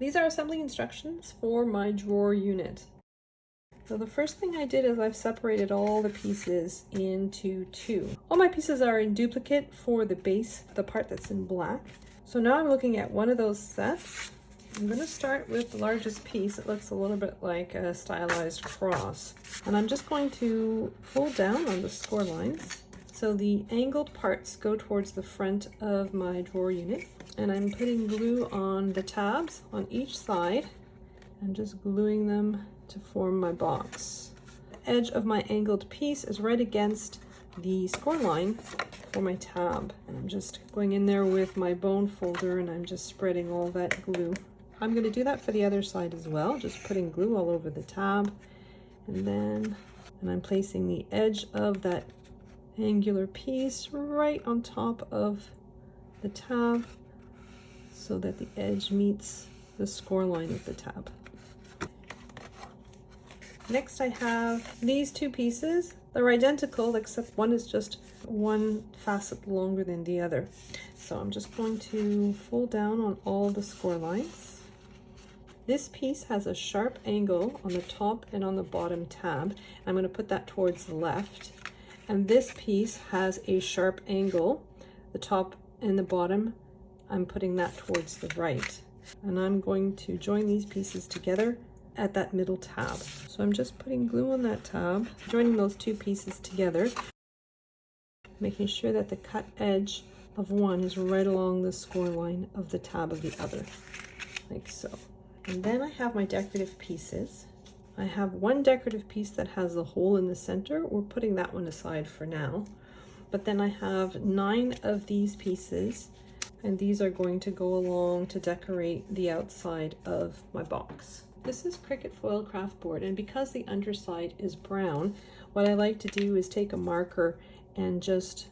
These are assembly instructions for my drawer unit. So the first thing I did is I've separated all the pieces into two. All my pieces are in duplicate for the base, the part that's in black. So now I'm looking at one of those sets. I'm going to start with the largest piece. It looks a little bit like a stylized cross. And I'm just going to fold down on the score lines. So the angled parts go towards the front of my drawer unit. And I'm putting glue on the tabs on each side and just gluing them to form my box. The edge of my angled piece is right against the score line for my tab. And I'm just going in there with my bone folder and I'm just spreading all that glue. I'm going to do that for the other side as well, just putting glue all over the tab. And I'm placing the edge of that angular piece right on top of the tab so that the edge meets the score line of the tab. Next I have these two pieces. They're identical except one is just one facet longer than the other. So I'm just going to fold down on all the score lines. This piece has a sharp angle on the top and on the bottom tab. I'm going to put that towards the left. And this piece has a sharp angle. The top and the bottom, I'm putting that towards the right. And I'm going to join these pieces together at that middle tab. So I'm just putting glue on that tab, joining those two pieces together, making sure that the cut edge of one is right along the score line of the tab of the other, like so. And then I have my decorative pieces. I have one decorative piece that has a hole in the center. We're putting that one aside for now. But then I have 9 of these pieces, and these are going to go along to decorate the outside of my box. This is Cricut foil craft board, and because the underside is brown, what I like to do is take a marker and just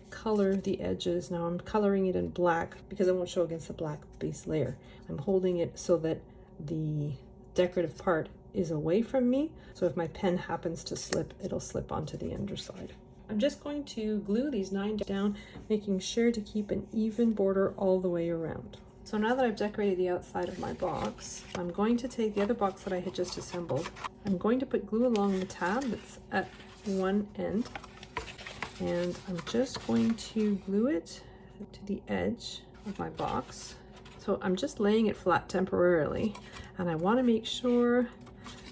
color the edges. Now I'm coloring it in black because it won't show against the black base layer. I'm holding it so that the decorative part is away from me, so if my pen happens to slip, it'll slip onto the underside. I'm just going to glue these 9 down, making sure to keep an even border all the way around. So now that I've decorated the outside of my box, I'm going to take the other box that I had just assembled. I'm going to put glue along the tab that's at one end, and I'm just going to glue it to the edge of my box. So I'm just laying it flat temporarily, and I want to make sure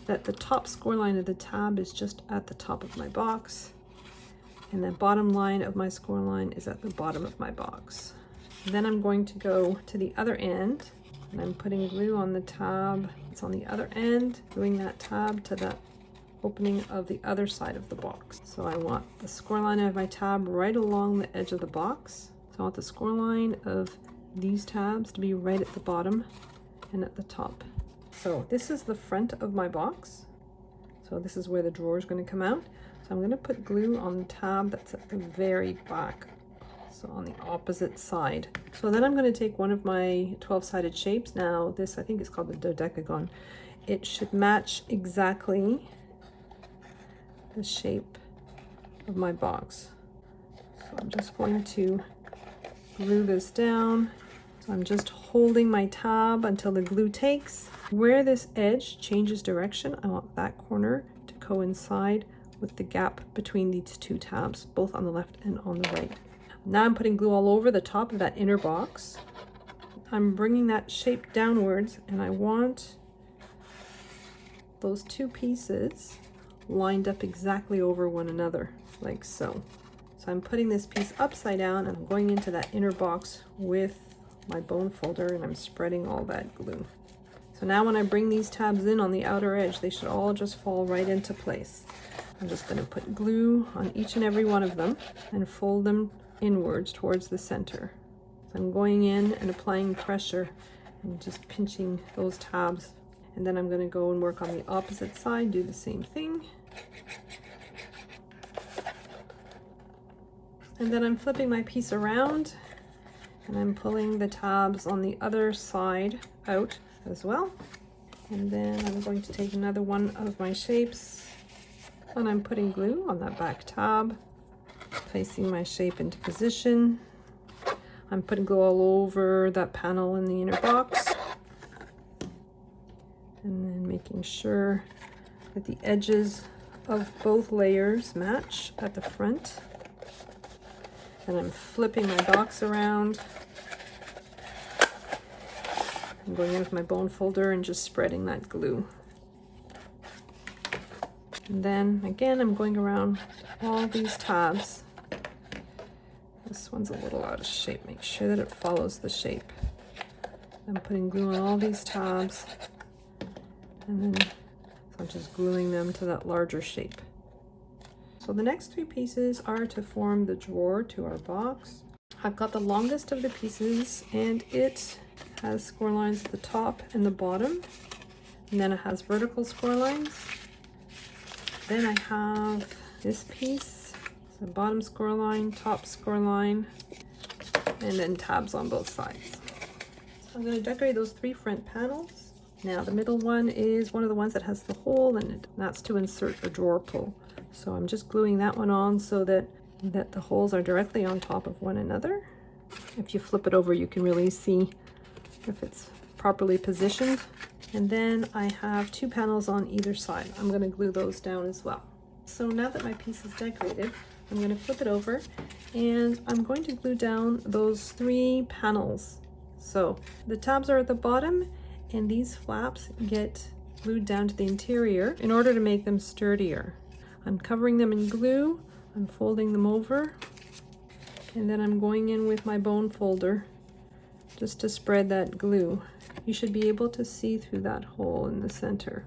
that the top score line of the tab is just at the top of my box, and the bottom line of my score line is at the bottom of my box. Then I'm going to go to the other end, and I'm putting glue on the tab. It's on the other end, gluing that tab to the opening of the other side of the box. So I want the score line of my tab right along the edge of the box. So I want the score line of these tabs to be right at the bottom and at the top. So this is the front of my box. So this is where the drawer is going to come out. So I'm going to put glue on the tab that's at the very back. So on the opposite side. So then I'm going to take one of my 12-sided shapes. Now this, I think it's called the dodecagon. It should match exactly the shape of my box. So I'm just going to glue this down. So I'm just holding my tab until the glue takes. Where this edge changes direction, I want that corner to coincide with the gap between these two tabs, both on the left and on the right. Now I'm putting glue all over the top of that inner box. I'm bringing that shape downwards, and I want those two pieces lined up exactly over one another, like so. So I'm putting this piece upside down, and I'm going into that inner box with my bone folder, and I'm spreading all that glue. So now when I bring these tabs in on the outer edge, they should all just fall right into place. I'm just going to put glue on each and every one of them and fold them inwards towards the center. So I'm going in and applying pressure and just pinching those tabs, and then I'm going to go and work on the opposite side, do the same thing. And then I'm flipping my piece around, and I'm pulling the tabs on the other side out as well. And then I'm going to take another one of my shapes, and I'm putting glue on that back tab, placing my shape into position. I'm putting glue all over that panel in the inner box. making sure that the edges of both layers match at the front. And I'm flipping my box around. I'm going in with my bone folder and just spreading that glue. And then again, I'm going around all these tabs. This one's a little out of shape. Make sure that it follows the shape. I'm putting glue on all these tabs, and then so I'm just gluing them to that larger shape. So the next 3 pieces are to form the drawer to our box. I've got the longest of the pieces, and it has score lines at the top and the bottom, and then it has vertical score lines. Then I have this piece, so bottom score line, top score line, and then tabs on both sides. So I'm going to decorate those 3 front panels. Now the middle one is one of the ones that has the hole in it. That's to insert a drawer pull. So I'm just gluing that one on so that the holes are directly on top of one another. If you flip it over, you can really see if it's properly positioned. And then I have 2 panels on either side. I'm going to glue those down as well. So now that my piece is decorated, I'm going to flip it over and I'm going to glue down those 3 panels. So the tabs are at the bottom and these flaps get glued down to the interior in order to make them sturdier. I'm covering them in glue, I'm folding them over, and then I'm going in with my bone folder just to spread that glue. You should be able to see through that hole in the center.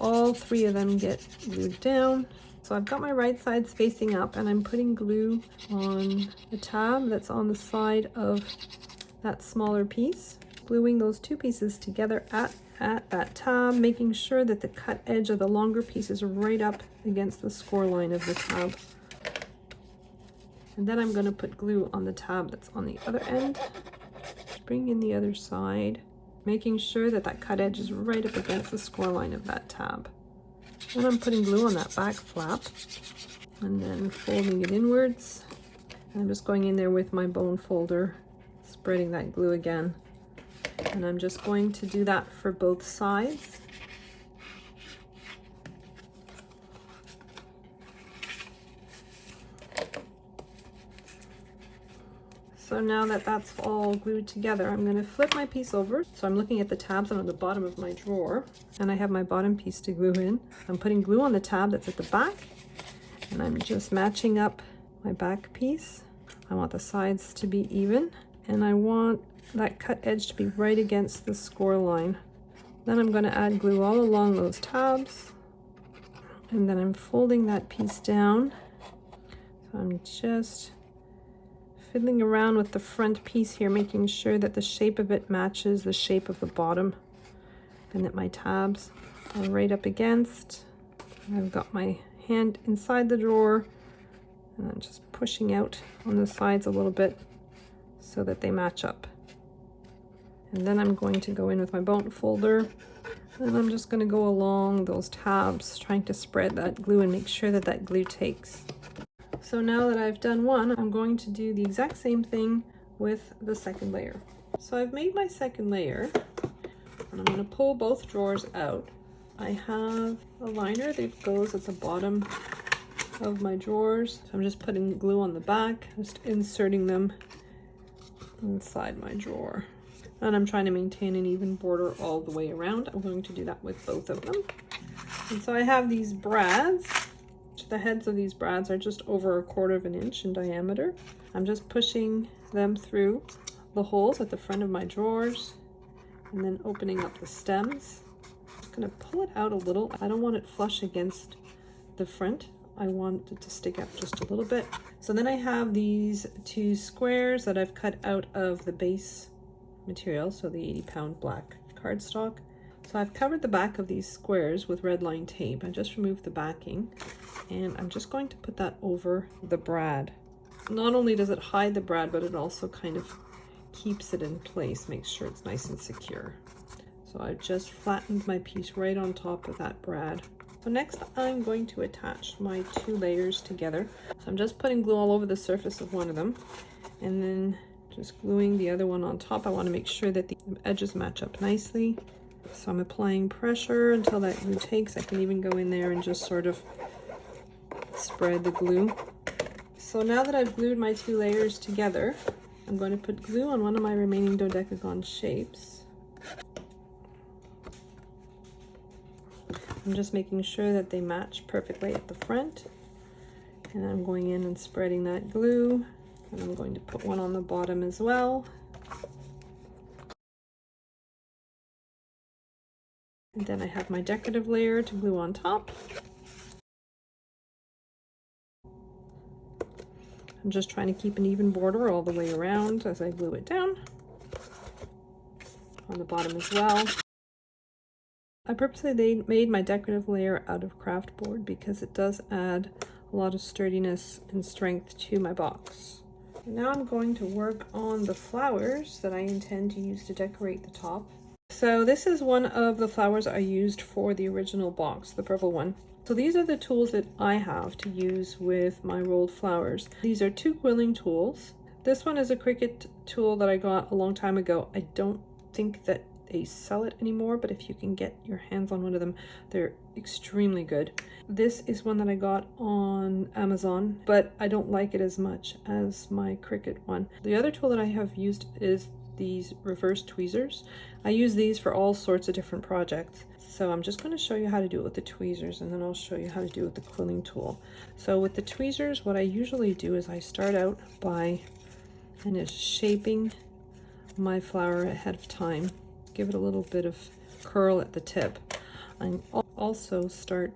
All 3 of them get glued down. So I've got my right sides facing up and I'm putting glue on the tab that's on the side of that smaller piece, gluing those 2 pieces together at that tab, making sure that the cut edge of the longer piece is right up against the score line of the tab. And then I'm going to put glue on the tab that's on the other end. Just bring in the other side, making sure that that cut edge is right up against the score line of that tab. And I'm putting glue on that back flap and then folding it inwards. And I'm just going in there with my bone folder, spreading that glue again. And I'm just going to do that for both sides. So now that that's all glued together, I'm going to flip my piece over. So I'm looking at the tabs on the bottom of my drawer, and I have my bottom piece to glue in. I'm putting glue on the tab that's at the back, and I'm just matching up my back piece. I want the sides to be even, and I want that cut edge to be right against the score line. Then I'm going to add glue all along those tabs, and then I'm folding that piece down. So I'm just fiddling around with the front piece here, making sure that the shape of it matches the shape of the bottom and that my tabs are right up against. I've got my hand inside the drawer and I'm just pushing out on the sides a little bit so that they match up. And then I'm going to go in with my bone folder and I'm just going to go along those tabs, trying to spread that glue and make sure that that glue takes. So now that I've done one, I'm going to do the exact same thing with the second layer. So I've made my second layer and I'm going to pull both drawers out. I have a liner that goes at the bottom of my drawers. So I'm just putting glue on the back, just inserting them inside my drawer. And I'm trying to maintain an even border all the way around. I'm going to do that with both of them. And so I have these brads. The heads of these brads are just over 1/4 of an inch in diameter. I'm just pushing them through the holes at the front of my drawers and then opening up the stems. I'm just going to pull it out a little. I don't want it flush against the front. I want it to stick out just a little bit. So then I have these 2 squares that I've cut out of the base material, so the 80-pound black cardstock. So I've covered the back of these squares with red line tape. I just removed the backing and I'm just going to put that over the brad. Not only does it hide the brad, but it also kind of keeps it in place, makes sure it's nice and secure. So I've just flattened my piece right on top of that brad. So next I'm going to attach my 2 layers together. So I'm just putting glue all over the surface of one of them and then just gluing the other one on top. I want to make sure that the edges match up nicely. So I'm applying pressure until that glue takes. I can even go in there and just sort of spread the glue. So now that I've glued my 2 layers together, I'm going to put glue on one of my remaining dodecagon shapes. I'm just making sure that they match perfectly at the front. And I'm going in and spreading that glue. And I'm going to put one on the bottom as well. And then I have my decorative layer to glue on top. I'm just trying to keep an even border all the way around as I glue it down. On the bottom as well. I purposely made my decorative layer out of craft board because it does add a lot of sturdiness and strength to my box. Now I'm going to work on the flowers that I intend to use to decorate the top. So this is one of the flowers I used for the original box, the purple one. So these are the tools that I have to use with my rolled flowers. These are 2 quilling tools. This one is a Cricut tool that I got a long time ago. I don't think that they sell it anymore, but if you can get your hands on one of them, they're extremely good. This is one that I got on Amazon, but I don't like it as much as my Cricut one. The other tool that I have used is these reverse tweezers. I use these for all sorts of different projects. So I'm just going to show you how to do it with the tweezers, and then I'll show you how to do it with the quilling tool. So with the tweezers, what I usually do is I start out by kind of shaping my flower ahead of time. Give it a little bit of curl at the tip. And also start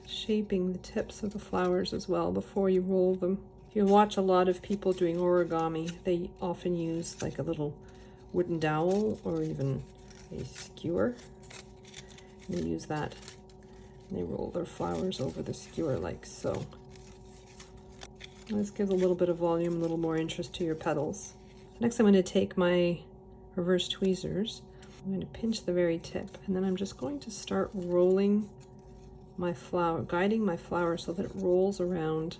shaping the tips of the flowers as well before you roll them. You watch a lot of people doing origami. They often use like a little wooden dowel or even a skewer. And they use that and they roll their flowers over the skewer like so. This gives a little bit of volume, a little more interest to your petals. Next I'm going to take my reverse tweezers. I'm going to pinch the very tip, and then I'm just going to start rolling my flower, guiding my flower so that it rolls around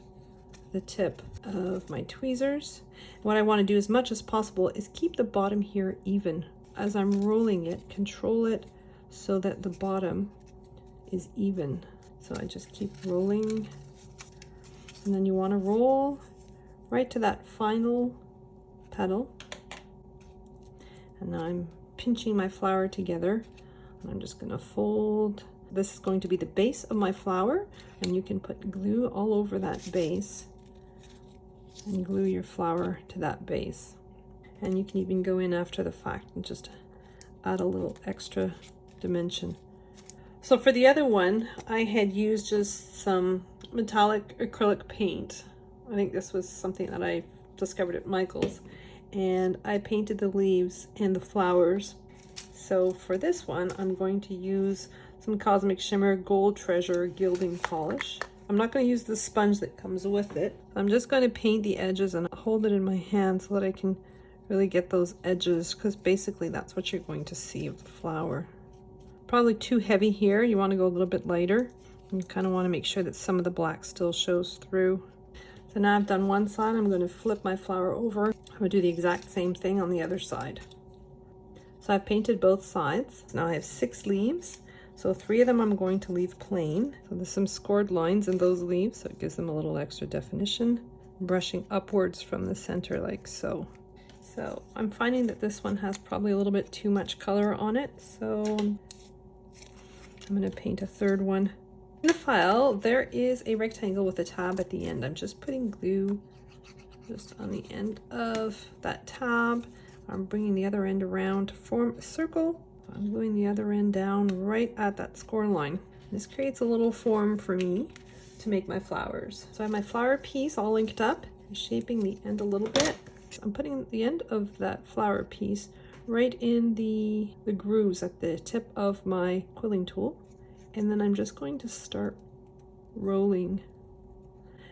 the tip of my tweezers. And what I want to do as much as possible is keep the bottom here even. As I'm rolling it, control it so that the bottom is even. So I just keep rolling, and then you want to roll right to that final petal. And now I'm pinching my flower together, and I'm just going to fold. This is going to be the base of my flower, and you can put glue all over that base and glue your flower to that base. And you can even go in after the fact and just add a little extra dimension. So for the other one, I had used just some metallic acrylic paint. I think this was something that I discovered at Michael's. And I painted the leaves and the flowers. So for this one, I'm going to use some Cosmic Shimmer Gold Treasure gilding polish. I'm not going to use the sponge that comes with it. I'm just going to paint the edges and hold it in my hand so that I can really get those edges, because basically that's what you're going to see of the flower. Probably too heavy here. You want to go a little bit lighter. You kind of want to make sure that some of the black still shows through. So now I've done one side, I'm going to flip my flower over. I'm going to do the exact same thing on the other side. So I've painted both sides. Now I have 6 leaves. So 3 of them I'm going to leave plain. So there's some scored lines in those leaves, so it gives them a little extra definition. Brushing upwards from the center like so. So I'm finding that this one has probably a little bit too much color on it. So I'm going to paint a third one. In the file, there is a rectangle with a tab at the end. I'm just putting glue just on the end of that tab. I'm bringing the other end around to form a circle. I'm gluing the other end down right at that score line. This creates a little form for me to make my flowers. So I have my flower piece all linked up, shaping the end a little bit. I'm putting the end of that flower piece right in the grooves at the tip of my quilling tool. And then I'm just going to start rolling.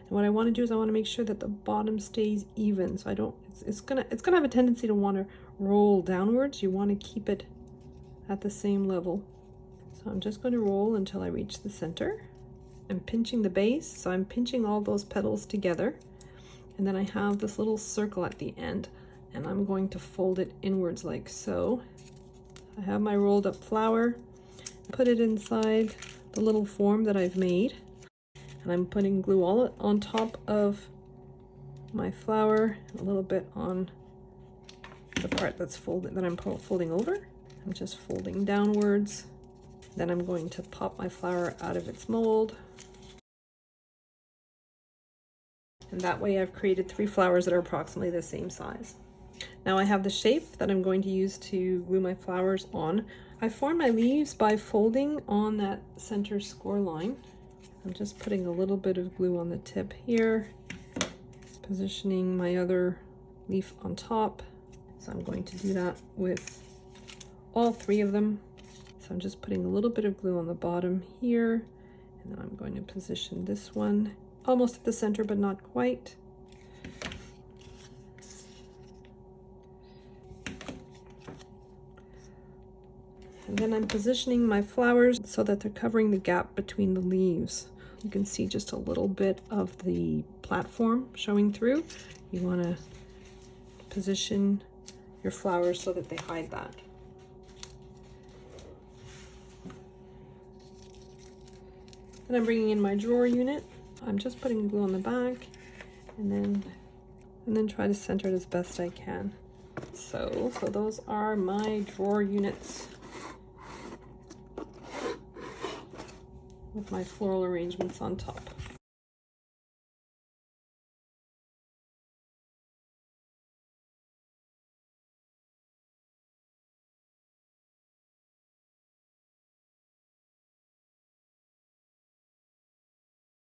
And what I want to do is I want to make sure that the bottom stays even. So I don't, it's gonna have a tendency to want to roll downwards. You want to keep it at the same level. So I'm just going to roll until I reach the center. I'm pinching the base, so I'm pinching all those petals together. And then I have this little circle at the end, and I'm going to fold it inwards like so. I have my rolled up flower, put it inside the little form that I've made, and I'm putting glue all on top of my flower, a little bit on the part that's folded, that I'm folding over. I'm just folding downwards. Then I'm going to pop my flower out of its mold. And that way I've created 3 flowers that are approximately the same size. Now I have the shape that I'm going to use to glue my flowers on. I form my leaves by folding on that center score line. I'm just putting a little bit of glue on the tip here, positioning my other leaf on top. So I'm going to do that with all 3 of them. So I'm just putting a little bit of glue on the bottom here, and then I'm going to position this one almost at the center, but not quite. And then I'm positioning my flowers so that they're covering the gap between the leaves. You can see just a little bit of the platform showing through. You want to position your flowers so that they hide that. Then I'm bringing in my drawer unit. I'm just putting glue on the back and then try to center it as best I can. So those are my drawer units with my floral arrangements on top.